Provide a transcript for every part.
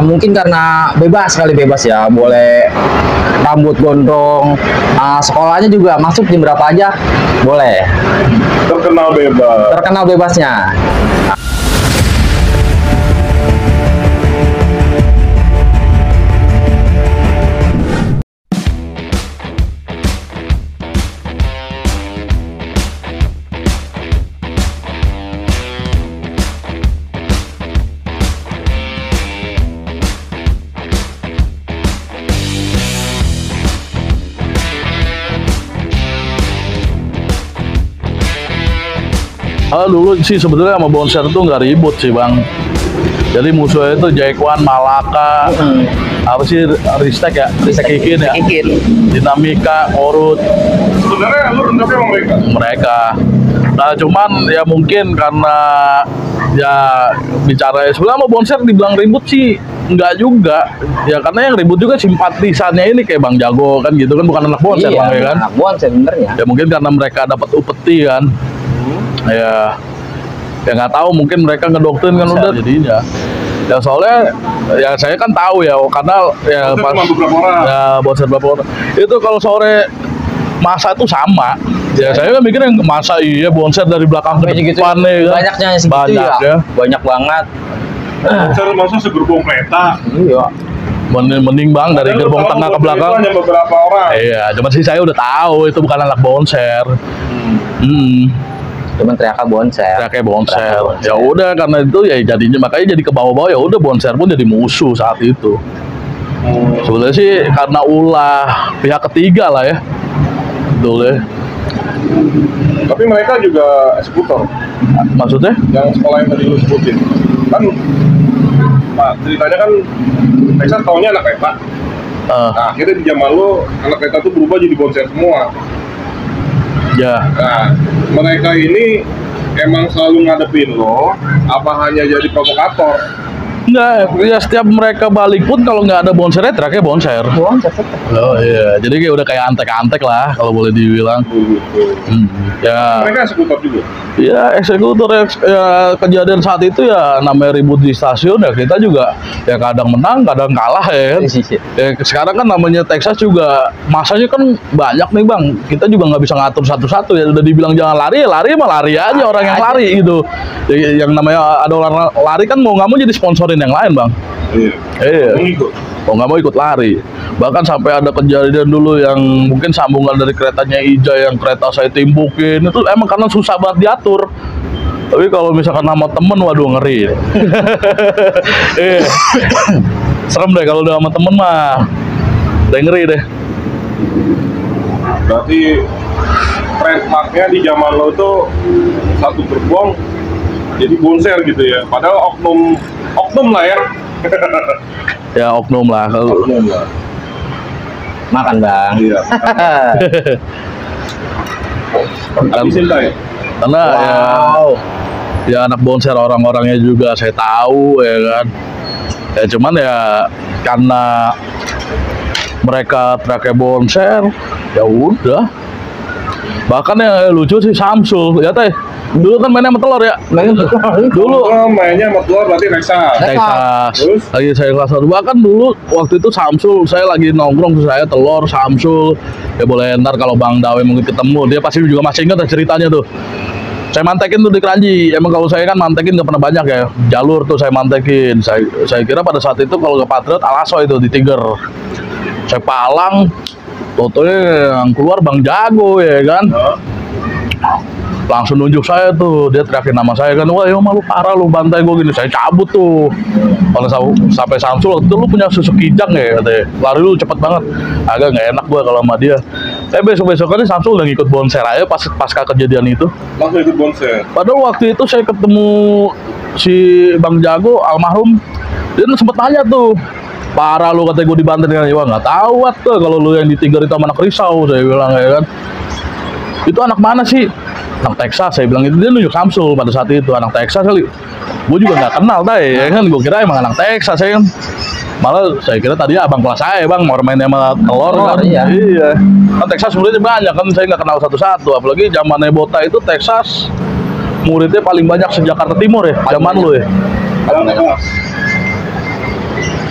Mungkin karena bebas ya, boleh rambut gondrong. Sekolahnya juga masuk jam berapa aja boleh. Terkenal bebas. Terkenal bebasnya. Dulu sih sebetulnya sama Bonser tuh nggak ribut sih bang. Jadi musuhnya itu Jaekwan, Malaka, apa sih Ristek ya, Ristek Kikin ya, Dinamika, Korut. Sebenarnya lu rendam emang mereka. Nah cuman ya mungkin karena ya bicara sebenarnya sama Bonser dibilang ribut sih nggak juga. Ya karena yang ribut juga simpatisannya ini kayak Bang Jago kan gitu kan, bukan anak Bonser Iya, bang ya kan. anak Bonser benernya. Ya mungkin karena mereka dapat upeti kan. Ya nggak tahu, mungkin mereka ngedoktrin kan udah jadinya. Ya soalnya ya saya kan tahu ya karena ya Bonser pas beberapa orang. ya Bonser beberapa orang itu kalau sore masa tuh sama. Ya saya kan mikir yang masa iya Bonser dari belakang ke depan nih kan. Banyaknya segitu Banyak ya. Banyak banget. Bonser masuk segerbong kereta. Iya. Mending bang dari Padahal gerbong lu tahu tengah ke Bonser belakang. itu hanya beberapa orang. Iya, cuman sih saya udah tahu itu bukan anak Bonser. Cuman teriaknya Bonser. Kayak Bonser. Ya udah karena itu ya jadinya makanya jadi ke bawah-bawah, ya udah Bonser pun jadi musuh saat itu. Sebenarnya sih karena ulah pihak ketiga lah ya. Betul ya. Tapi mereka juga eksekutor. Maksudnya? Yang sekolah yang tadi lu sebutin. Kan Pak, ceritanya kan Texas taunya anak kereta. Nah, akhirnya di zaman lu anak kereta tuh berubah jadi Bonser semua. Ya. Nah, mereka ini emang selalu ngadepin lo, apa hanya jadi provokator? Enggak, ya setiap mereka balik pun kalau nggak ada Bonsernya terakhir Bonser. Bonser tetap. Oh iya, jadi kayak udah kayak antek-antek lah kalau boleh dibilang. Ya. Mereka eksekutor juga. Ya eksekutor ya, kejadian saat itu ya namanya ribut di stasiun ya kita juga ya kadang menang kadang kalah ya kan. Ya, sekarang kan namanya Texas juga masanya kan banyak nih bang, kita juga nggak bisa ngatur satu-satu ya, udah dibilang jangan lari ya lari mah lari aja orang yang lari gitu ya, yang namanya ada orang lari kan mau nggak mau jadi sponsorin yang lain bang. Iya. Oh nggak mau ikut lari. Bahkan sampai ada kejadian dulu yang mungkin sambungan dari keretanya Ija yang kereta saya timbukin itu emang karena susah banget diatur. Tapi kalau misalkan sama temen, waduh ngeri. Serem deh kalau udah sama temen mah. Udah ngeri deh. Berarti trademarknya di zaman lo tuh satu gerbong jadi Bonser gitu ya. Padahal oknum lah ya. Ya oknum lah kalau. Oknum lah. Makan bang. Iya. Habisin tay. Karena ya anak Bonser orang-orangnya juga saya tahu ya kan. Ya cuman ya karena mereka teriaknya Bonser, ya udah. Bahkan yang lucu sih Samsul, ya teh. Dulu kan mainnya sama telur ya. Dulu mainnya sama telur berarti Texas. Terus lagi saya kelas 1. Bahkan dulu waktu itu Samsul, saya lagi nongkrong terus saya telur Samsul. Ya boleh ntar kalau Bang Dawe mungkin ketemu, dia pasti juga masih ingat ceritanya tuh. Saya mantekin tuh di Keranji. Emang kalau saya kan mantekin nggak pernah banyak ya. Jalur tuh saya mantekin. Saya kira pada saat itu kalau ke Patriot Alaso itu di Tiger. Saya palang, totonya yang keluar Bang Jago ya kan. Langsung nunjuk saya tuh, dia teriakin nama saya kan, wah ya malu parah lu bantai gue gini, saya cabut tuh. Kalau sampai Samsul itu lu punya susu kijang ya katanya, lari lu cepet banget, agak nggak enak gue kalau sama dia. Saya besok-besokannya Samsul udah ngikut Bonser aja pasca kejadian itu. Langsung ikut Bonser. Padahal waktu itu saya ketemu si Bang Jago almarhum, dia sempet nanya tuh, parah lu katanya gue dibantai dengan Iwan, nggak tahu tuh kalau lu yang di Tiger itu sama anak Risau, saya bilang ya kan. Itu anak mana sih? Anak Texas, saya bilang itu. Dia nunjuk Samsul pada saat itu, anak Texas kali. Gue juga nggak kenal deh, ya kan. Gue kira emang anak Texas ya kan. Malah saya kira tadinya abang kelas saya bang, mau main sama telur kan. Iya. Kan Texas muridnya banyak kan, saya nggak kenal satu-satu. Apalagi zamannya Bota itu Texas muridnya paling banyak se-Jakarta Timur ya, zaman lu ya.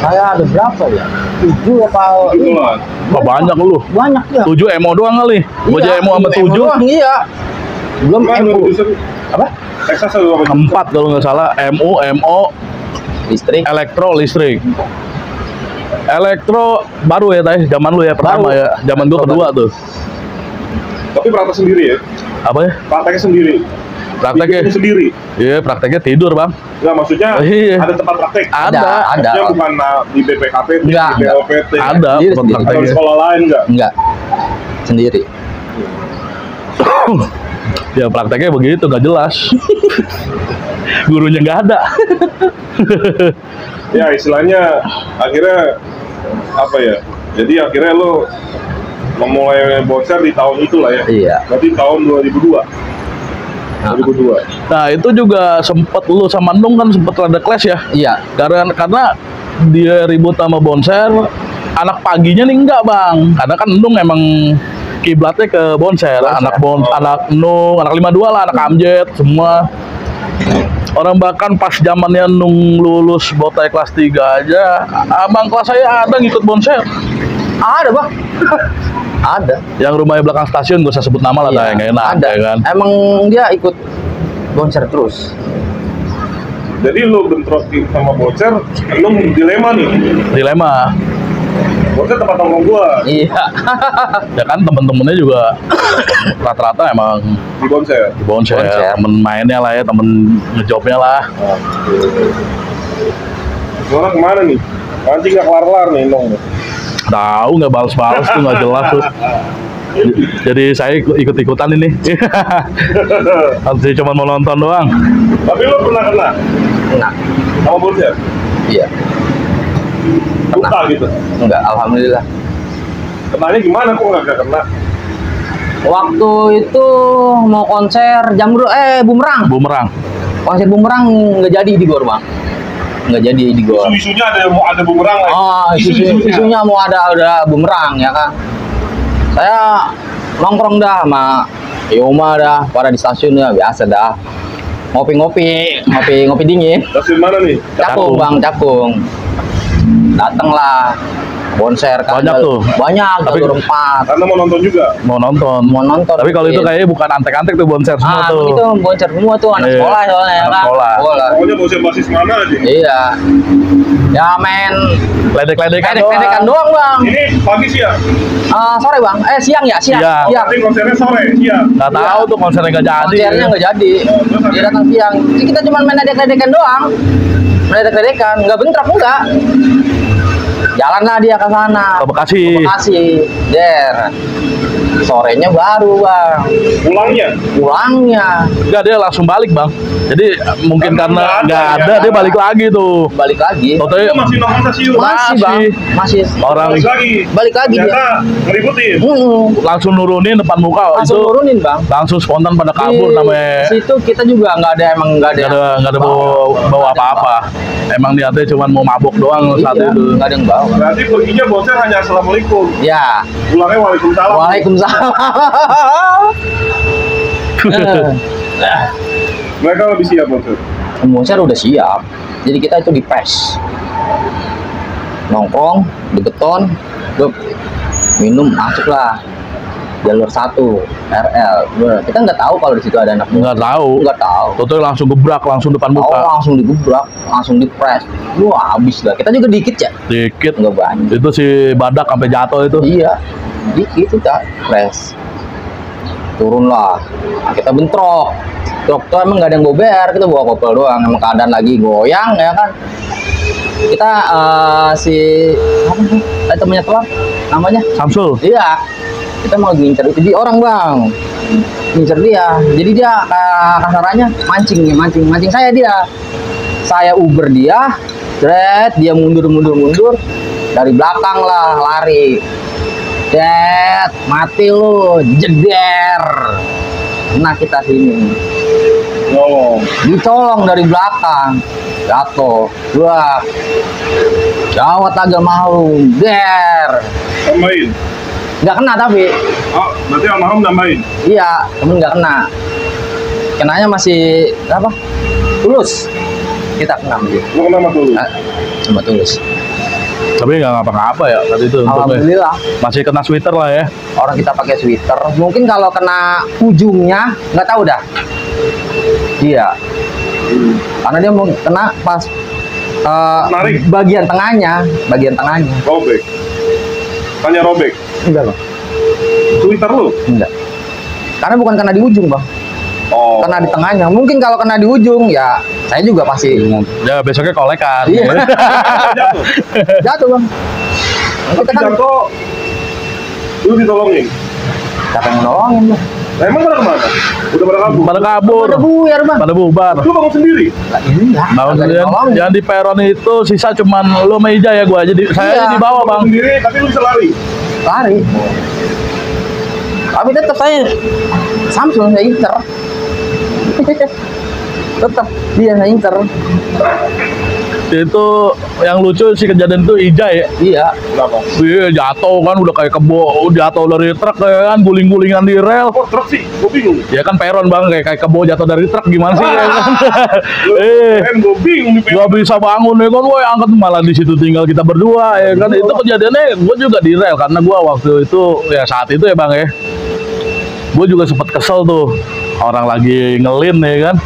Saya ada berapa ya? 7 apa? Itu lah. Wah, banyak lu. Banyak ya. 7 MO doang kali. Gojek MO sama 7. doang, iya. Belum Kan MO. user Apa? Texas ada berapa? 4 kalau nggak salah. MO, Listrik. elektro, listrik. Elektro baru ya tadi, zaman lu ya pertama Baru. ya. Zaman gua kedua tuh. Tapi praktek sendiri ya? Apa ya? Prakteknya sendiri. Prakteknya. Bikin sendiri. Iya, prakteknya tidur, Bang. Nggak, maksudnya Iya. ada tempat praktek. Ada. Maksudnya bukan di BPKP, di Enggak, BOPT. Ada Sendiri, tempat sendiri. Atau di prakteknya. sekolah lain nggak? Enggak. Sendiri. Ya prakteknya begitu, nggak jelas. Gurunya nggak ada. Ya istilahnya akhirnya apa ya? Jadi akhirnya lo memulai bonser di tahun itulah ya. Iya. Berarti tahun 2002. Nah. 2002. Nah itu juga sempet lu sama Nung kan sempet rada clash ya. Iya. Karena dia ribut sama Bonser, anak paginya nih enggak bang. Karena kan Nung emang kiblatnya ke Bonser, anak Nung, anak 52 lah, anak Amjet semua. Orang bahkan pas zamannya Nung lulus botai kelas 3 aja, abang kelas saya ada ngikut Bonser. Ada, Bang. Ada. Yang rumahnya belakang stasiun, gak usah sebut nama lah, Iya, nggak enak, ada. ya kan? Emang dia ikut bonser terus. Jadi lo bentrok sama bonser, lo dilema nih. Dilema. Bonser tempat nongkrong gua Iya. Ya kan temen-temennya juga rata-rata emang di bonser. di Bonser, Bonser. temen mainnya lah ya, temen ngejobnya lah. Sekarang kemana nih? Nanti nggak kelar-kelar nih Nong. Tahu nggak balas-balas tuh nggak jelas tuh. Jadi saya ikut-ikutan ini. Nanti cuma mau nonton doang. Tapi lo pernah kena Nah, sama bonser? iya. Buta gitu. Enggak, alhamdulillah. Kenanya gimana kok nggak kena? Waktu itu mau konser Bumerang. Bumerang. Konser Bumerang nggak jadi di Gor, Bang. Nggak jadi di Gor. Isu-isunya ada bumerang lagi. Oh, isunya mau ada Bumerang ya kan. Saya nongkrong dah sama Yoma dah, pada di stasiun ya biasa dah. Ngopi dingin. Stasiun mana nih? Cakung, Bang, Cakung. Datanglah konser kan. Banyak tuh. Banyak, Tapi- jalur 4. Karena mau nonton juga. Mau nonton. Mau nonton. Tapi kalau itu kayaknya bukan antek-antek tuh Bonser semua tuh. itu boncer semua tuh anak Iya, sekolah soalnya anak kan. sekolah. Pokoknya bonser basis mana aja. Iya. Ya main Ledek-ledekan ledek-ledekan doang, Bang. Ini pagi siang. Sore, Bang. Siang ya, siang. Siang. Siang. Nanti konsernya sore siang. Nggak tahu tuh konsernya nggak jadi. Konsernya nggak jadi. Dia datang siang. Jadi kita cuma main ledek-ledekan doang. Ledek-ledekan, nggak bentrok enggak. Jalanlah dia ke sana. Ke Bekasi. Ke Bekasi. Der. Sorenya baru, Bang. Pulangnya Enggak, dia langsung balik bang. Jadi mungkin karena nggak ada, dia balik lagi tuh. balik lagi. Totalnya Itu masih nongkrong stasiun. Masih, Bang. Masih. orang Balik lagi. Balik lagi dia. Ternyata ngeributin. langsung nurunin depan muka Langsung itu nurunin, Bang. langsung spontan pada kabur Di namanya. situ kita juga nggak ada Nggak ada bawa apa-apa. Emang niatnya cuma mau mabok doang saat Iya, itu. nggak ada yang bawa. Berarti perginya bonser hanya assalamualaikum. Ya. Pulangnya waalaikumsalam. Waalaikumsalam. Mereka lebih siap bonser. Konser udah siap. Jadi kita itu di pes. Nongkrong di beton, minum masuklah jalur 1 RL. Kita nggak tahu kalau di situ ada anak muda. Nggak tahu. Nggak tahu. Totalnya langsung gebrak langsung depan Oh, muka. langsung digebrak, langsung dipres. Wah, habis lah. Kita juga dikit ya. Dikit. Nggak banyak. Itu si badak sampai jatuh itu. Iya, dikit itu pres. Turun lah. Nah, kita bentrok. Tuh emang nggak ada yang bober, kita bawa kopel doang. Emang keadaan lagi goyang ya kan. Kita si apa sih? Temennya telap namanya. Samsul. Iya. Kita mau ngincer itu dia orang, Bang. Ngincer dia. Jadi dia kasarannya mancing saya dia. Saya Uber dia. Jret, dia mundur dari belakang lah lari. Jret, mati lu, jeder. Nah, kita sini. Ngomong. Dicolong dari belakang. Jatuh. Wah. Gawat agak mau. Der. Tambahin. Nggak kena tapi. Oh, berarti almarhum nambahin. Iya, temen nggak kena. Kenanya masih apa? Tulus. Kita kena dia. Lo kenapa dulu? Sama tulus. Tapi nggak ngapa-ngapa ya tadi itu. Alhamdulillah. Masih kena sweater lah ya. Orang kita pakai sweater. Mungkin kalau kena ujungnya nggak tahu dah. Iya. Karena dia mau kena pas bagian tengahnya. Robek. Tanya robek. Enggak loh. Twitter lu? Enggak. Karena bukan kena di ujung, Bang. Oh. Kena di tengahnya. Mungkin kalau kena di ujung ya saya juga pasti Ya besoknya kolekan. Iya. Jatuh. Jatuh, Bang. Tapi jatuh, lu ditolongin. Siapa yang nolongin, Bang? Nah, emang pada kemana? Udah pada kabur? Pada kabur. Pada buyar, Bang. Pada bubar. Lu bangun sendiri? Lah iya. Bangun Ada sendirian. yang nolongin. Yang di peron itu sisa cuman lu meja ya gua aja saya Iya. di bawah, Bang. Bangun sendiri, tapi lu bisa lari? Lari. Tapi tetap saya Samsul saya incer. Tetap dia saya incer. Itu yang lucu sih kejadian itu Ijay ya. Iya. Kenapa? Iya jatuh kan udah kayak kebo, jatuh dari truk kan, guling-gulingan di rel. Kok truk sih? Gue bingung. Ya kan peron bang, kayak kebo jatuh dari truk gimana sih? Ya kan? Gue bingung nih. Gak bisa bangun ya kan, gue angkat malah di situ tinggal kita berdua ya kan. Itu kejadiannya gue juga di rel karena gue waktu itu ya saat itu ya bang ya, gue juga sempat kesel tuh orang lagi ngelin ya kan.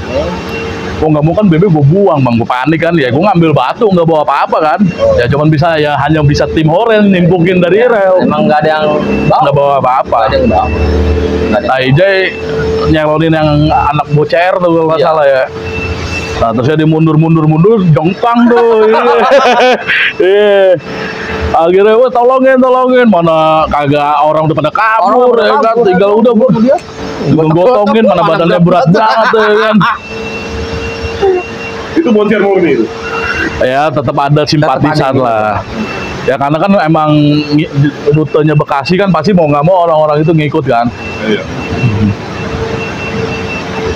Gue nggak mau kan BB gue buang bang, gue panik kan ya, gue ngambil batu nggak bawa apa-apa kan. Ya cuman bisa ya hanya bisa tim horen nimpukin dari rel. Emang nggak ada yang Nggak bawa apa-apa. Nggak ada yang bawa. Nah Ijay nyelonin yang anak bocer tuh kalau nggak Iya. salah ya. Nah terus dia mundur jongkang tuh. Iya. Akhirnya gue tolongin mana kagak orang udah pada kabur Orang udah ya kan, kabur, tinggal udah dia. gue gotongin mana badannya berat banget ya kan. Itu boncer murni itu. Ya tetap ada simpatisan Tetep ada lah. Ya karena kan emang rutenya Bekasi kan pasti mau nggak mau orang-orang itu ngikut kan. Iya.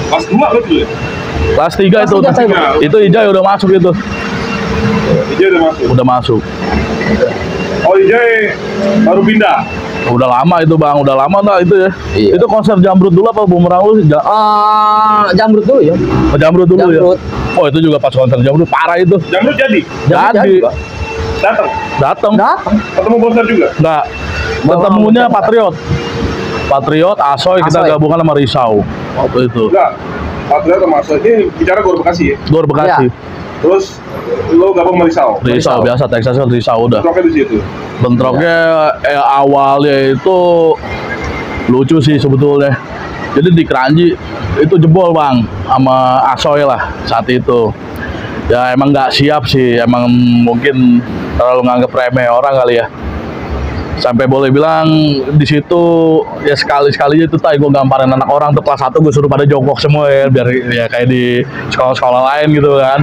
Pas 2 lo tuh ya? Kelas 3 itu, Kelas 3 saya. itu Ijay udah masuk itu, Ijay udah masuk. udah masuk. Oh Ijay baru pindah. Udah lama itu bang, udah lama lah itu ya. Iya. Itu konser Jamrut dulu apa Bumerang lu? Jamrut dulu ya. Jamrut dulu Jamrut. ya. Oh itu juga pas konser Jamrut parah itu. Jamrut jadi? Jadi Pak. Datang? datang. Datang. Ketemu boncer juga? Enggak. Ketemunya Patriot, Asoy, kita Asoy. gabungan sama Risau. Waktu itu. Enggak. Patriot sama Asoy. Ini bicara Gor Bekasi ya? Gor Bekasi. Terus lo gabung sama Risau? Risau biasa, Texas Risau udah. Bentroknya di situ? Bentroknya awalnya itu lucu sih sebetulnya. Jadi di Keranji itu jebol bang sama Asoy lah saat itu. Ya emang nggak siap sih, emang mungkin terlalu nganggep remeh orang kali ya. Sampai boleh bilang di situ ya sekali-sekalinya itu gue gamparin anak orang tuh kelas 1 gue suruh pada jongkok semua ya biar ya kayak di sekolah-sekolah lain gitu kan.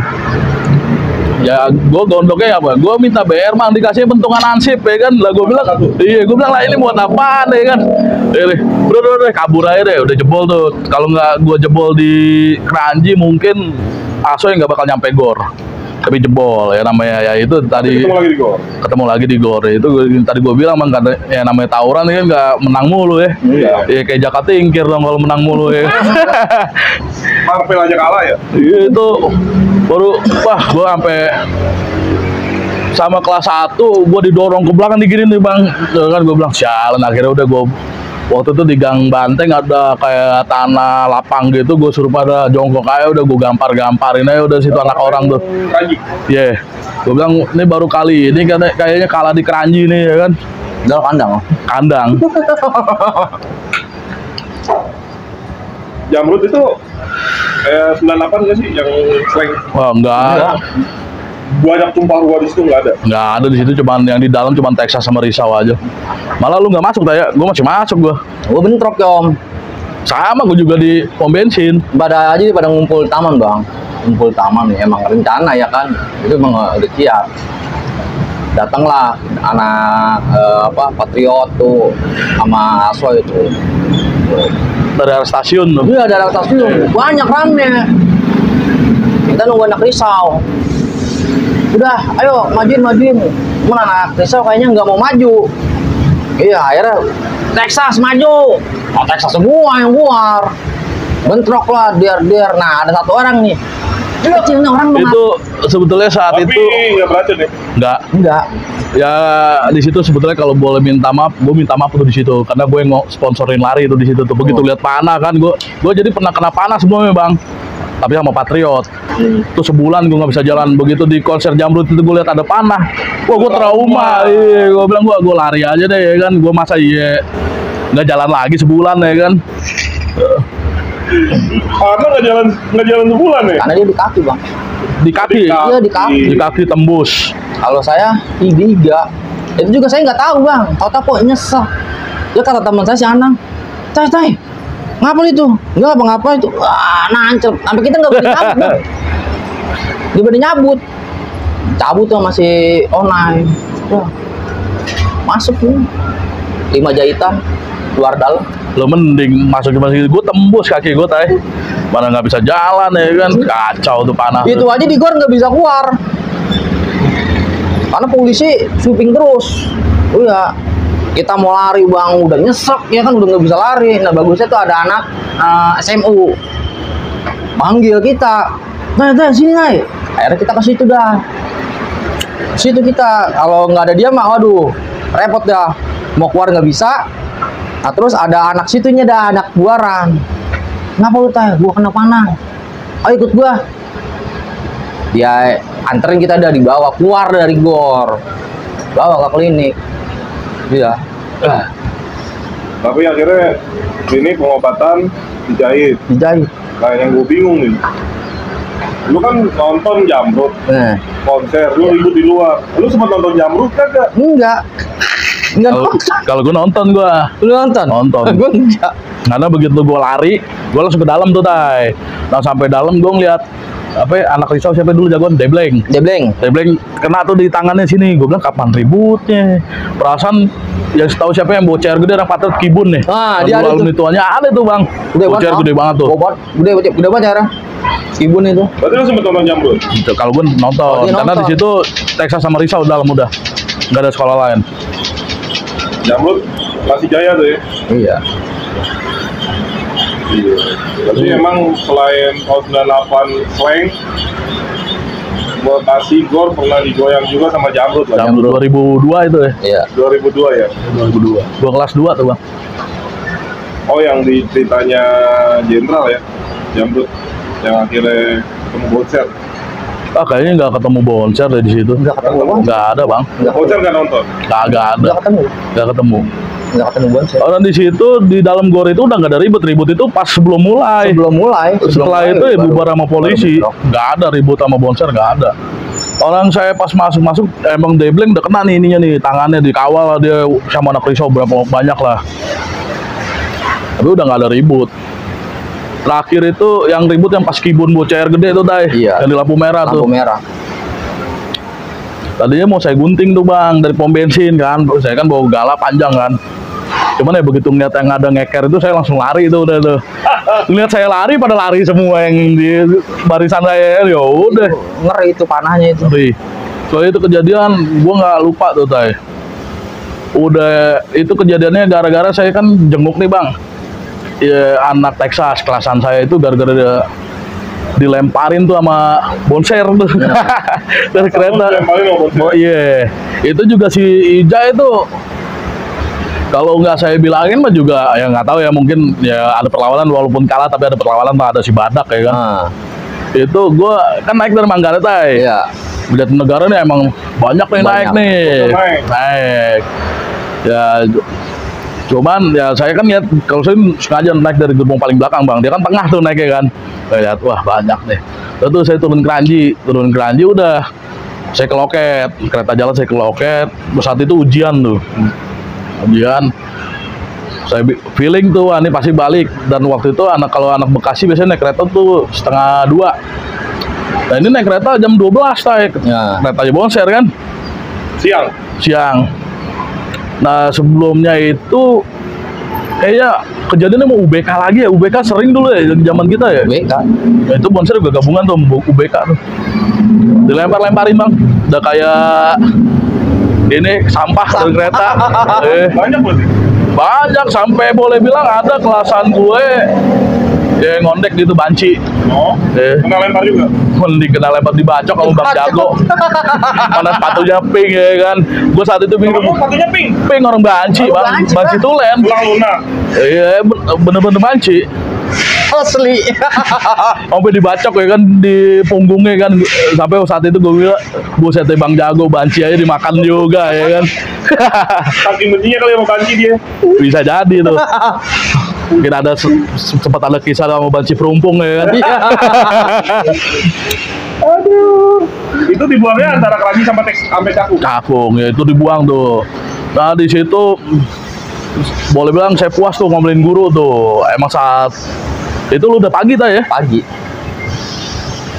Ya gue gondoknya apa? Gue minta BR mang dikasih bentungan ansip ya kan. Lah gue bilang, iya gue bilang lah ini buat apaan ya kan? Bro kabur aja deh, udah jebol tuh. Kalau nggak gue jebol di Keranji mungkin Asoy nggak bakal nyampe Gor. Tapi jebol ya namanya ya itu tadi Ketemu lagi di Gor? ketemu lagi di Gor itu tadi gue bilang mang kata ya namanya tawuran kan nggak menang mulu ya. Iya. Ya kayak Jaka Tingkir dong kalau menang mulu ya. Marvel aja kalah ya? Iya itu baru wah gue sampai sama kelas 1 gue didorong ke belakang digini nih bang kan gue bilang sialan akhirnya udah gue waktu itu di Gang Banteng ada kayak tanah lapang gitu gue suruh pada jongkok aja udah gue gamparin aja udah situ anak orang tuh Keranji? iya gue bilang ini baru kali ini kayaknya kalah di Keranji nih ya kan Udah kandang. Jamrut itu 98 nggak sih yang slang? wah enggak Banyak tumpah ruah di situ nggak ada? nggak ada di situ cuman yang di dalam cuman Texas sama Risau aja malah lu nggak masuk Taya gue masih masuk gue Gue bentrok ya om. sama gue juga di pom bensin Pada aja pada ngumpul taman bang. Ngumpul taman nih emang rencana ya kan. Itu emang udah siap. Datanglah anak Patriot tuh sama Asoy itu. dari arah stasiun tuh. Iya ada stasiun banyak rame. Kita nunggu anak Risau. Udah, ayo majuin. Cuman anak Risau kayaknya nggak mau maju. Iya, akhirnya Texas maju. Texas semua yang keluar. Bentrok lah, der. Nah, ada satu orang nih. Kecilnya orang Itu sebetulnya saat Tapi itu nggak beracun ya? enggak. Ya di situ sebetulnya kalau boleh minta maaf, gue minta maaf tuh di situ karena gue sponsorin lari itu di situ tuh. Begitu lihat panah kan, gue jadi pernah kena panah sebelumnya bang. Tapi sama Patriot. Tuh sebulan gue nggak bisa jalan. Begitu di konser Jamrut itu gue lihat ada panah. Wah gue trauma. Iya, gue bilang gue lari aja deh ya kan. Gue masa nggak jalan lagi sebulan ya kan. Karena nggak jalan sebulan ya? karena dia di kaki bang. Di kaki. Iya di kaki. Di kaki tembus. Kalau saya tiga. Itu juga saya nggak tahu bang. Tahu kok nyesek. Dia kata teman saya si Anang, Tay, ngapa itu? Enggak apa-apa itu. Wah, nancep. Sampai kita nggak berani nyabut. Bang. Dia berani nyabut. Cabut tuh masih online. Wah, masuk nih. 5 jahitan, luar dalam. Lo mending masuk gue tembus kaki gue tay. Mana nggak bisa jalan ya kan. Kacau tuh panah. Itu aja di gor nggak bisa keluar. Karena polisi sweeping terus. Oh ya, kita mau lari bang, udah nyesek ya kan, udah nggak bisa lari. Nah bagusnya tuh ada anak SMU manggil kita, Nay sini Nay. Akhirnya kita ke situ dah. Situ kita, kalau nggak ada dia mah, waduh repot dah. Mau keluar nggak bisa. Nah terus ada anak situnya dah, anak buaran. Kenapa lu Tay? Gua kena panah. Ayo ikut gua. Dia anterin kita dah, dibawa keluar dari gor, bawa ke klinik. Iya. Tapi akhirnya ini pengobatan dijahit. Nah yang gue bingung nih, lu kan nonton Jamrut konser, lu ribut di luar. Lu sempat nonton Jamrut kagak? Enggak Kalau gue nonton gue. Lu nonton? Gue enggak. Karena begitu gue lari, gue langsung ke dalam tuh tay. Nah sampai dalam gue ngeliat apa ya, anak risau siapa dulu jagoan Debleng kena tuh di tangannya sini. Gue bilang kapan ributnya, perasaan yang tahu siapa yang bocor gede anak Patriot Kibun nih. Dia ada tuh ituannya ada tuh bang, bocor gede banget tuh, gede banget ya Kibun itu. Berarti lu sempet nonton Jamrut? Kalau gue nonton, karena di situ Texas sama Risau dalam udah nggak ada sekolah lain. Jamrut masih jaya tuh ya? Iya. Berarti emang selain tahun 98 slang, Bekasi Gor pernah digoyang juga sama Jamrut lah. Jamrut 2002 itu ya? Iya. 2002 ya? 2002. Gua kelas 2 tuh bang. Oh yang di ceritanya Jenderal ya? Jamrut yang akhirnya ketemu Bonser. Kayaknya nggak ketemu Bonser deh di situ. Nggak ketemu bang. Nggak ada bang. Bonser nggak nonton? Nggak ada. Nggak ketemu. Bonser. Orang di situ di dalam gor itu udah nggak ada ribut itu pas sebelum mulai. Setelah itu ya bubar sama polisi. Nggak ada ribut sama Bonser, nggak ada. Orang saya pas masuk emang Debleng udah kena nih ininya nih, tangannya dikawal lah dia sama anak risau berapa banyak lah. Tapi udah nggak ada ribut. Terakhir itu yang ribut yang pas Kibun bocor gede tuh Day. Iya. Yang di lampu merah tuh. Lampu merah. Tadinya mau saya gunting tuh bang dari pom bensin kan, saya kan bawa gala panjang kan. Cuman ya begitu ngeliat yang ada ngeker itu saya langsung lari tuh udah tuh. Lihat saya lari pada lari semua yang di barisan saya ya udah. Ngeri itu panahnya itu. Ngeri. Soalnya itu kejadian gua nggak lupa tuh Tay. Udah itu kejadiannya gara-gara saya kan jenguk nih bang. Ya, anak Texas kelasan saya itu gara-gara dilemparin tuh sama Bonser tuh dari kereta. Oh iya, itu juga si Ija itu kalau nggak saya bilangin mah juga ya nggak tahu ya, mungkin ya ada perlawanan walaupun kalah tapi ada perlawanan, ada si Badak ya kan. Itu gue kan naik dari Manggarai Tay. Iya. Negara nih emang banyak nih naik. Ya cuman ya saya kan lihat kalau saya sengaja naik dari gerbong paling belakang bang, dia kan tengah tuh naiknya kan. Saya lihat wah banyak nih. Lalu saya turun keranji udah saya ke loket, kereta jalan saya ke loket. Saat itu ujian saya feeling tuh wah, ini pasti balik. Dan waktu itu kalau anak Bekasi biasanya naik kereta tuh 1:30. Nah ini naik kereta jam 12 naik ya. Keretanya Bonser kan siang. Nah sebelumnya itu kayaknya kejadiannya mau UBK lagi ya. UBK sering dulu ya zaman kita ya. UBK. Nah, itu Bonser juga gabungan tuh UBK tuh. Dilempar-lemparin bang. Udah kayak ini sampah dari kereta. Banyak berarti? Banyak sampai boleh bilang ada kelasan gue Ya ngondek gitu banci. Oh, kena lempar juga? Kena lempar dibacok sama Bang Jago. Mana sepatunya pink ya kan. Gue saat itu bingung. Kamu sepatunya pink? Pink orang banci, Bang. Banci tulen. Pulang lunak. Iya, bener-bener banci. Asli. Sampai dibacok ya kan di punggungnya kan. Sampai saat itu gue bilang, buset deh Bang Jago, banci aja dimakan juga ya kan. Saking bencinya kali sama banci dia. Bisa jadi tuh. Mungkin ada sempat ada kisah sama banci perumpung ya kan. Aduh. Itu dibuangnya antara keranji sampai cakung. Cakung ya itu dibuang tuh. Nah di situ boleh bilang saya puas tuh ngomelin guru tuh. Emang saat itu lu udah pagi ya? Pagi.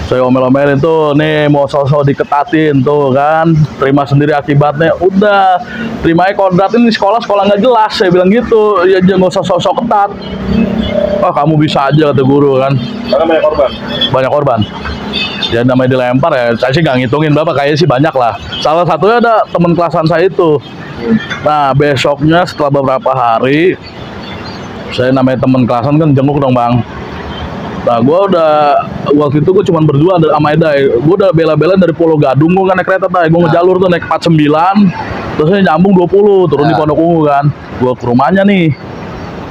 Saya omel-omelin tuh, nih mau sosok diketatin tuh kan, terima sendiri akibatnya. Udah, terima aja kodratin di sekolah nggak jelas. Saya bilang gitu, ya jangan nggak usah sosok ketat. Oh kamu bisa aja kata guru kan. Karena banyak korban. Banyak korban. Ya namanya dilempar ya, saya sih nggak ngitungin berapa, kayaknya sih banyak lah. Salah satunya ada teman kelasan saya itu. Nah besoknya setelah beberapa hari, saya namanya teman kelasan kan jenguk dong Bang. Nah, waktu itu gue cuma berdua sama Edai. Gue udah bela-belain dari Pulau Gadung, gue kan naik kereta tadi. Gue ngejalur tuh naik 49, terus nyambung 20, turun di Pondok Ungu kan. Gue ke rumahnya nih,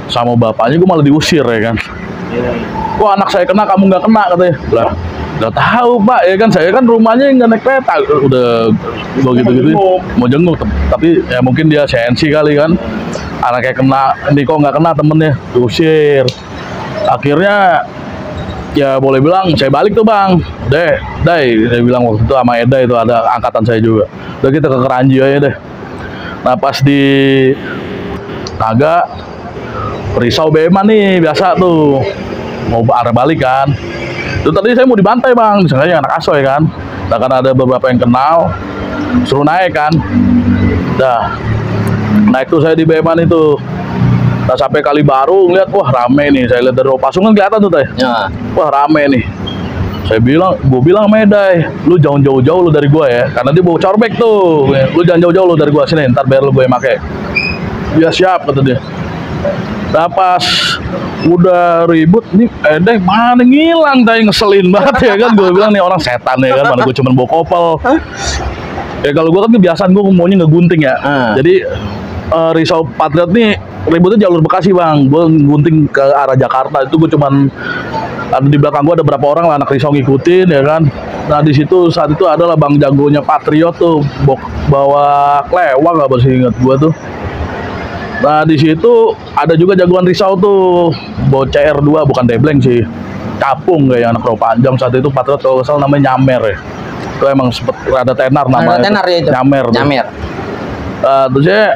sama bapaknya gue malah diusir ya kan. Wah anak saya kena, kamu nggak kena katanya. Lah, nggak tahu Pak, ya kan saya kan rumahnya nggak naik kereta. Udah gue gitu-gitu, mau jenguk. Tapi ya mungkin dia sensi kali kan. Anaknya kena, ini kok nggak kena temennya, diusir. Akhirnya ya boleh bilang saya balik tuh Bang. Dai, saya bilang waktu itu sama Eda, itu ada angkatan saya juga. Udah kita ke Keranji aja deh. Nah pas di Naga, Risau Bema nih biasa tuh mau arah balik kan. Itu tadi saya mau dibantai Bang, misalnya anak asoy kan. Nah kan ada beberapa yang kenal, suruh naik kan. Dah naik tuh saya di Beman itu. Nah sampai Kali Baru ngeliat, wah rame nih. Saya lihat dari Opasung kan kelihatan tuh teh. Ya. Wah rame nih. Gue bilang sama Edai, lu jangan jauh-jauh lu dari gue ya, karena dia bawa corbek tuh. Lu jangan jauh-jauh lu dari gue, sini ntar biar lu gue make. Ya siap kata dia. Nah pas udah ribut nih, Edai mana ngilang, tadi ngeselin banget ya kan. Gue bilang nih orang setan ya kan, mana gue cuma bawa kopel. Ya kalau gue kan kebiasaan gue maunya ngegunting ya. Jadi Risau Patriot nih ributnya jalur Bekasi Bang. Gue gunting ke arah Jakarta, itu gue cuman ada di belakang gue ada berapa orang lah anak Risau ngikutin ya kan. Nah di situ saat itu adalah Bang Jagonya Patriot tuh bawa klewang, nggak bersih inget gue tuh. Nah di situ ada juga jagoan Risau tuh bawa CR2, bukan Debleng sih, Capung kayak anak Rawa Panjang. Saat itu Patriot kalau salah namanya Nyamer ya. Itu emang sempet rada tenar namanya. Tenar ya itu. Nyamer. Terus ya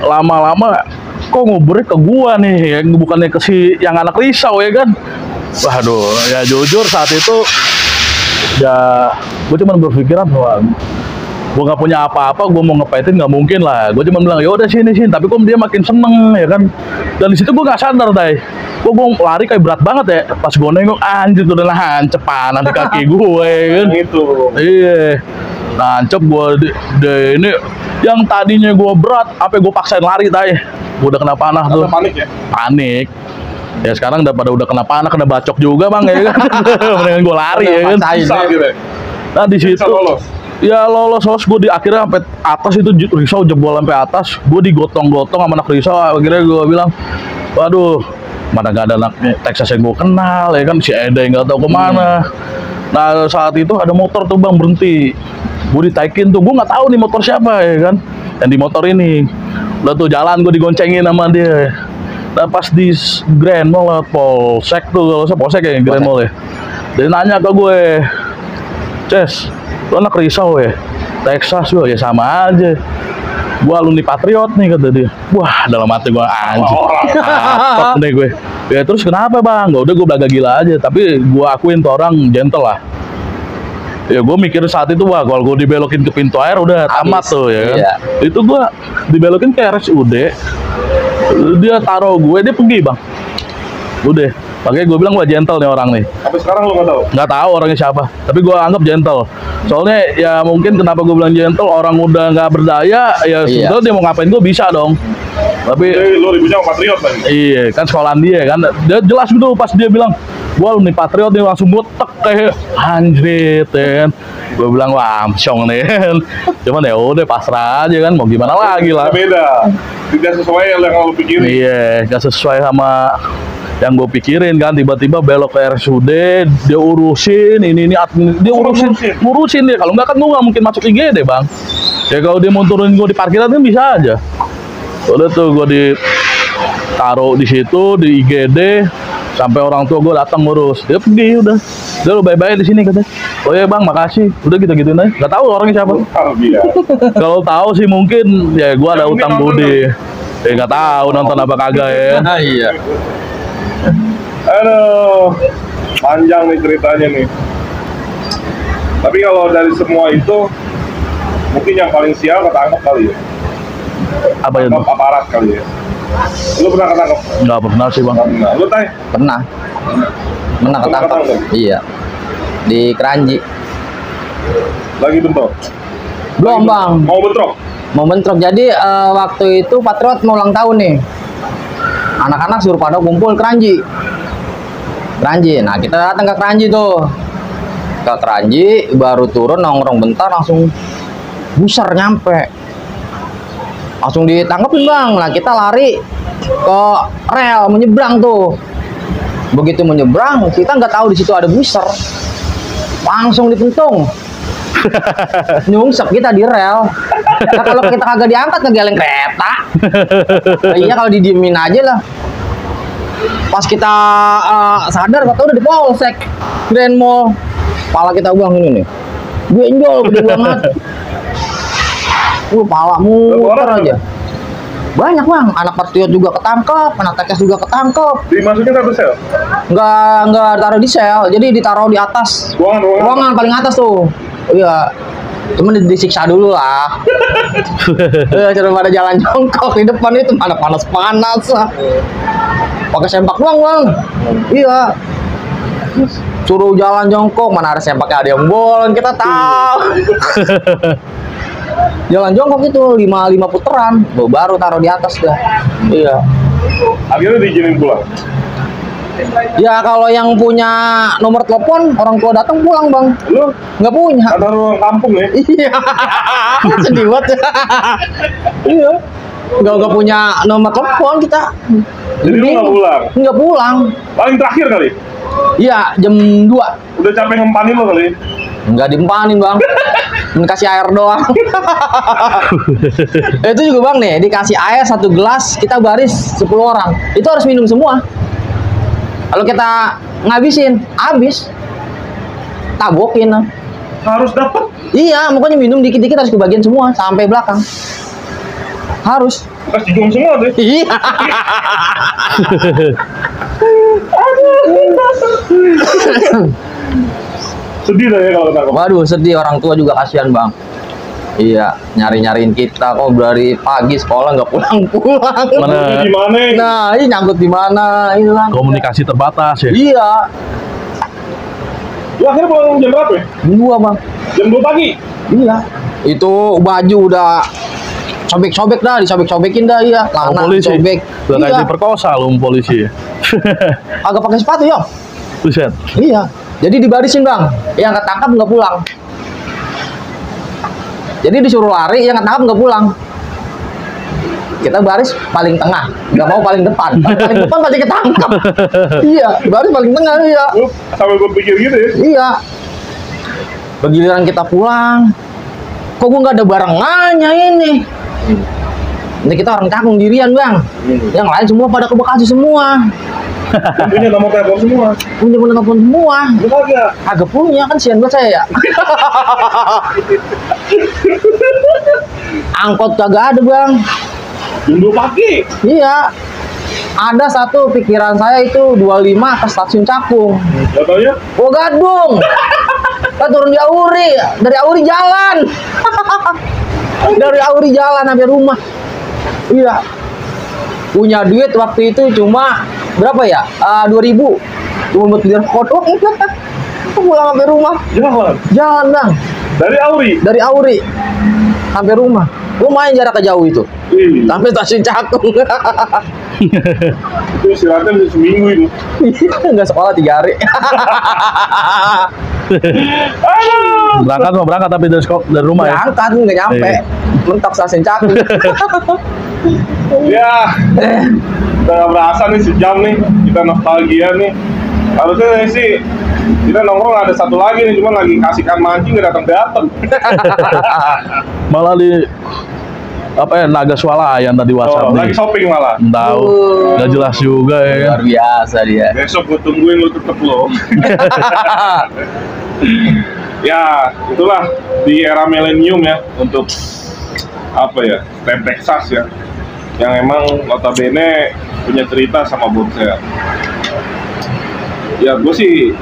lama-lama kok nguburnya ke gua nih ya, bukannya ke si yang anak Risau ya kan. Waduh, ya jujur saat itu ya gue cuma berpikiran bahwa gue nggak punya apa-apa, gue mau ngepetin nggak mungkin lah. Gue cuma bilang ya udah sini, tapi kok dia makin seneng ya kan. Dan di situ gue nggak sadar deh, gue lari kayak berat banget ya. Pas gue nengok anjir tuh udah hancepan di kaki gue ya kan. Itu. Iya. Nancep gue ini yang tadinya gue berat, apa gue paksain lari tay. Gue udah kena panah tuh. Panik ya? Panik. Ya sekarang udah kena panah, kena bacok juga Bang ya kan. Mendingan gue lari ya kan. Nah di situ ya lolos gue di akhirnya sampai atas itu Risau jebol sampai atas. Gue digotong-gotong sama anak Risau. Akhirnya gue bilang, waduh, mana gak ada anak Texas yang gue kenal ya kan, si Eda yang gak tahu kemana. Nah saat itu ada motor tuh Bang berhenti. Gue ditaikin tuh, gue nggak tahu nih motor siapa ya kan. Yang di motor ini, udah tuh jalan gue digoncengin sama dia. Nah pas di Grand Mall Polsek tuh, kalau saya Polsek ya Grand Mall ya. Dia nanya ke gue, Ces, lu anak Risau ya? Texas gue, ya sama aja. Gue alumni Patriot nih kata dia. Wah dalam hati gue anjir, apok nih gue. Ya terus kenapa Bang? Gak udah gue belaga gila aja. Tapi gue akuin tuh orang gentle lah. Ya gue mikir saat itu, wah kalau gue dibelokin ke pintu air udah tamat tuh ya kan. Iya. Itu gue dibelokin ke RSUD, dia taruh gue, dia pergi Bang. Udah Makanya gue bilang gue gentle nih orang nih. Sampai sekarang lu nggak tahu? Nggak tahu orangnya siapa, tapi gue anggap gentle. Soalnya ya mungkin kenapa gue bilang gentle, orang udah nggak berdaya, ya sebetulnya dia mau ngapain gue bisa dong. Tapi lu ributnya sama Patriot lagi. iya kan sekolahan dia kan, dia jelas gitu pas dia bilang, gua nih Patriot nih, langsung gue tek kayak anjrit kan. Gue bilang wah amsyong nih kan. Cuman ya udah pasrah aja kan, mau gimana lagi lah. Beda, tidak sesuai yang lu pikirin. Iya, nggak sesuai sama yang gue pikirin kan. Tiba-tiba belok ke RSUD, dia urusin ini admin, dia ngurusin dia. Kalau nggak kan gue nggak mungkin masuk IGD bang. Ya kalau dia mau turunin gue di parkiran kan bisa aja. Udah tuh gue ditaruh di situ di IGD sampai orang tua gue datang ngurus. Dia pergi udah lu bye-bye di sini katanya. Oh ya bang, makasih. Udah gitu-gitu aja. Gak tahu orangnya siapa. Kalau tahu sih mungkin ya gue ada utang budi. Gak tahu nonton apa kagak ya. Iya. Aduh, panjang nih ceritanya nih. Tapi kalau dari semua itu, mungkin yang paling sial ketangkep kali ya. Apa itu? Aparat kali ya. Lu pernah ketangkep? Nggak pernah sih bang. Nah, lu Tay? Pernah ketangkep. Iya. Di Keranji. Lagi bentrok? Belum bang. Mau bentrok? Mau bentrok. Jadi waktu itu Patriot mau ulang tahun nih. Anak-anak suruh pada kumpul Keranji. Nah kita datang ke Keranji tuh. Ke Keranji baru turun nongkrong bentar langsung buser nyampe. Langsung ditangkepin bang. Nah kita lari ke rel menyeberang tuh. Begitu menyeberang kita nggak tahu di situ ada buser. Langsung dipentung. Nyungsep kita di rel. Nah, kalau kita kagak diangkat ngegeleng kereta. Iya kalau didiemin aja lah. Pas kita sadar kata udah di polsek Grand Mall. Pala kita buang ini nih. Benjol gede banget. Pala muter aja. Banyak bang, anak Patriot juga ketangkep, anak TKS juga ketangkep. Dimasukin satu sel? Nggak taruh di sel, jadi ditaruh di atas. Ruangan paling atas tuh. Iya. Cuman disiksa dulu lah. Coba pada jalan jongkok di depan itu mana panas-panas lah. Pakai sempak doang bang. Iya. Suruh jalan jongkok, mana ada sempaknya, ada yang bolong, kita tahu. Jalan jongkok itu 5 puteran, baru taruh di atas dah. Iya. Akhirnya diizinin pulang. Ya kalau yang punya nomor telepon orang tua datang pulang bang. Lu nggak punya. Ada orang kampung ya? Iya. Sedih banget. Iya. Nggak punya nomor telepon kita. Jadi lu nggak pulang? Nggak pulang. Paling terakhir kali? Iya jam 2. Udah capek ngempanin lo kali? Nggak dimpanin bang. Dikasih air doang. Itu juga bang nih, dikasih air 1 gelas, kita baris 10 orang. Itu harus minum semua. Kalau kita ngabisin, habis. Tabokin. Harus dapat. Iya, makanya minum dikit-dikit harus kebagian semua sampai belakang. Harus. Kasih juang semua deh. Iya. Sedih dah ya kalau ketangkep. Waduh, sedih, orang tua juga kasihan bang. Iya, nyariin kita kok dari pagi sekolah nggak pulang-pulang. Mana? Di mana? Nah, ini nyangkut di mana? Ini lah. Komunikasi terbatas ya. Iya. Lu akhirnya pulang jam berapa ya? Jam 2 bang. Jam 2 pagi? Iya. Itu baju udah sobek-sobek dah, disobek-sobekin dah iya. Celana polisi. sobek. Udah kayak Iya. diperkosa lu polisi. Agak pakai sepatu ya. Buset. Iya. Jadi dibarisin bang. Yang ketangkap nggak pulang. Jadi disuruh lari, yang ketangkap nggak pulang. Kita baris paling tengah, nggak mau paling depan. Paling depan pasti ketangkap. Iya, baris paling tengah iya. Lu sampai gue pikir gitu ya? Iya. Begiliran kita pulang, kok gue nggak ada barengannya ini. Ini kita orang cakung dirian bang. Yang lain semua pada ke Bekasi semua. Punya nomor telepon semua. Punya telepon semua. Lu kagak? Agak punya kan sian buat saya ya. Angkot kagak ada bang. Jam 2 pagi? Iya. Ada satu pikiran saya itu 25 ke stasiun Cakung. Gak tau ya? Oh Gadung. Kita turun di Auri. Dari Auri jalan. Dari Auri jalan sampai rumah. Iya. Punya duit waktu itu cuma berapa ya? 2000. Cuma buat beli rokok doang. Pulang sampai rumah. Jalan bang. Dari Auri sampai rumah. Lumayan jaraknya jauh itu. Sampai stasiun Cakung. Itu istirahatnya bisa seminggu itu. Nggak sekolah 3 hari. Berangkat tapi dari rumah ya. Berangkat nggak nyampe. Mentok stasiun Cakung. Ya, udah gak berasa nih sejam nih kita nostalgia nih. Harusnya sih kita nongkrong ada satu lagi nih, cuman lagi kasihkan mancing nggak datang. Malah di apa ya, Naga Swalayan tadi WhatsApp nih. Lagi shopping malah. Tahu, nggak jelas juga ya. Luar biasa dia. Besok gue tungguin lu tetep lo. Ya, itulah di era milenium ya, untuk apa ya, Stem Texas ya, yang emang notabene punya cerita sama Bonser. Ya gue sih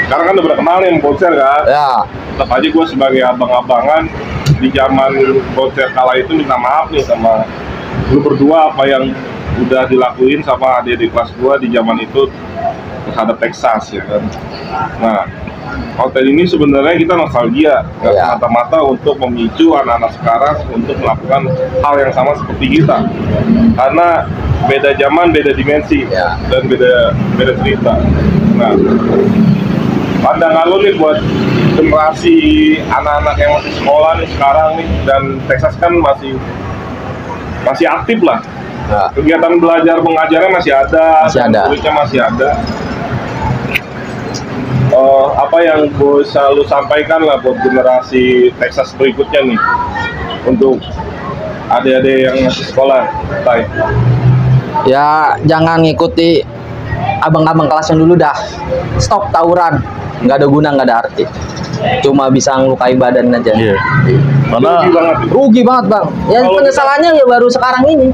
sekarang kan udah berkenal nih sama Bonser kan. Ya. Tetap aja gue sebagai abang-abangan di zaman Bonser kala itu minta maaf nih sama lu berdua apa yang udah dilakuin sama adik-adik kelas gue di zaman itu terhadap Texas ya kan. Nah, hotel ini sebenarnya kita nostalgia, nggak semata-mata untuk memicu anak-anak sekarang untuk melakukan hal yang sama seperti kita, karena beda zaman, beda dimensi, dan beda cerita. Nah, pandangan lo nih buat generasi anak-anak yang masih sekolah nih sekarang nih, dan Texas kan masih aktif lah. Kegiatan belajar mengajarnya masih ada, kulitnya masih ada. Apa yang bisa lu sampaikan lah buat generasi Texas berikutnya nih untuk adik-adik yang masih sekolah, Tai? Ya jangan ngikuti abang-abang kelasnya dulu dah. Stop tawuran, nggak ada guna, nggak ada arti. Cuma bisa ngelukai badan aja. Iya. Karena rugi banget bang. Ya penyesalannya ya baru sekarang ini.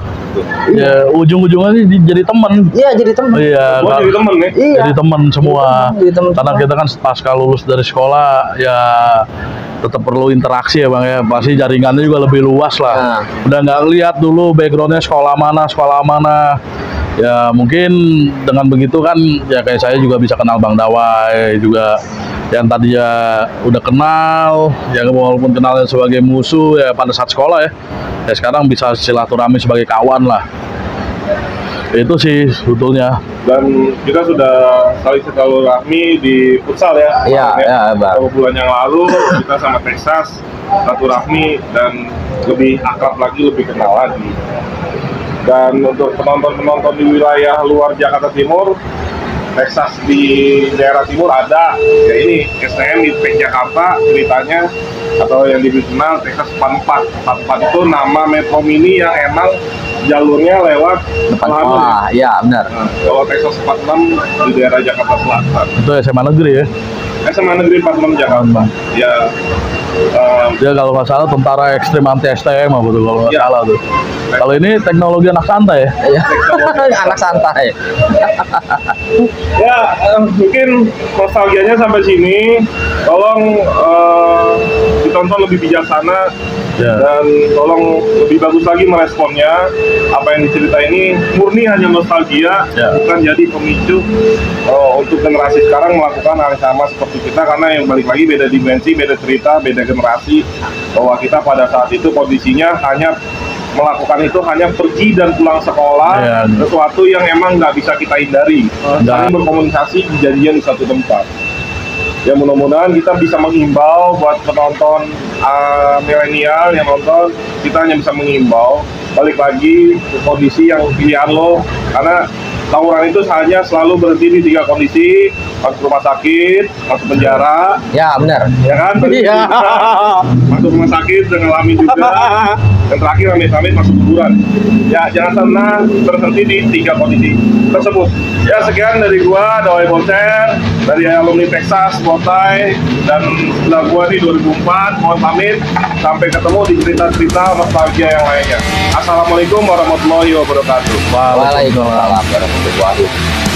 Ya ujung-ujungnya jadi teman. Iya jadi teman. Iya. Jadi teman nih. Iya. Jadi teman semua. Jadi temen karena kita kan pasca lulus dari sekolah ya tetap perlu interaksi ya bang ya. Pasti jaringannya juga lebih luas lah. Udah nggak lihat dulu backgroundnya sekolah mana. Ya mungkin dengan begitu kan ya kayak saya juga bisa kenal Bang Dawai juga, yang tadi ya udah kenal, yang walaupun kenalnya sebagai musuh ya pada saat sekolah ya sekarang bisa silaturahmi sebagai kawan lah. Itu sih sebetulnya. Dan kita sudah saling silaturahmi di futsal ya. Iya, beberapa bulan yang lalu kita sama Texas silaturahmi dan lebih akrab lagi, lebih kenal lagi. Dan untuk penonton-penonton di wilayah luar Jakarta Timur, Texas di daerah timur ada ya ini STM di Jakarta ceritanya, atau yang dikenal Texas 44. 44 itu nama Metro Mini yang emang jalurnya lewat depan sekolah. Iya benar. Nah, kalau Texas 46 di daerah Jakarta Selatan. Itu SMA negeri ya? SMA negeri 46 Jakarta. Ya. Dia kalau nggak salah tentara ekstrim anti STM apa tuh kalau nggak salah tuh. Kalau ini teknologi anak santai ya? Anak santai. Ya mungkin nostalgianya sampai sini. Tolong ditonton lebih bijaksana dan tolong lebih bagus lagi meresponnya. Apa yang diceritain ini murni hanya nostalgia, bukan jadi pemicu untuk generasi sekarang melakukan hal yang sama seperti kita, karena yang balik lagi beda dimensi, beda cerita, beda generasi. Bahwa kita pada saat itu kondisinya hanya melakukan itu hanya pergi dan pulang sekolah, sesuatu yang emang nggak bisa kita hindari. Saling berkomunikasi, janjian di satu tempat. Ya mudah-mudahan kita bisa menghimbau buat penonton milenial yang nonton, kita hanya bisa menghimbau balik lagi ke kondisi yang pilihan lo, karena tawuran itu hanya selalu berhenti di 3 kondisi: masuk rumah sakit, masuk penjara. Ya benar. Ya kan? Iya. Masuk rumah sakit dan ngalamin juga. Dan terakhir amit-amit masuk kuburan. Ya jangan pernah berhenti di 3 kondisi tersebut. Ya sekian dari gua, Dawai Bonser, dari alumni Texas, Botai, dan setelah gua di 2004, mohon pamit. Sampai ketemu di cerita-cerita nostalgia yang lainnya. Assalamualaikum warahmatullahi wabarakatuh. Waalaikumsalam warahmatullahi wabarakatuh.